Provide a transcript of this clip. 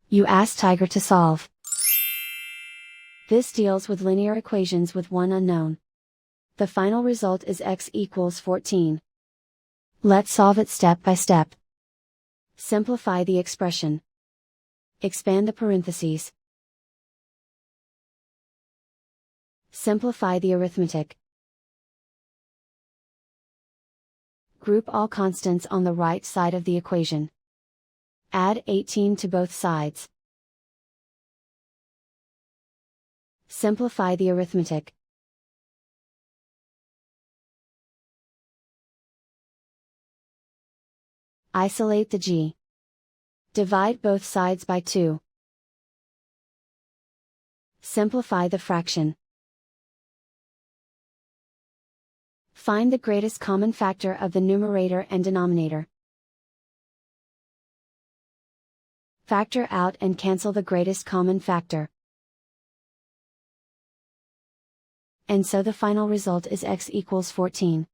You ask Tiger to solve. This deals with linear equations with one unknown. The final result is x equals 14. Let's solve it step by step. Simplify the expression. Expand the parentheses. Simplify the arithmetic. Group all constants on the right side of the equation. Add 18 to both sides. Simplify the arithmetic. Isolate the g. Divide both sides by 2. Simplify the fraction. Find the greatest common factor of the numerator and denominator. Factor out and cancel the greatest common factor. And so the final result is x equals 14.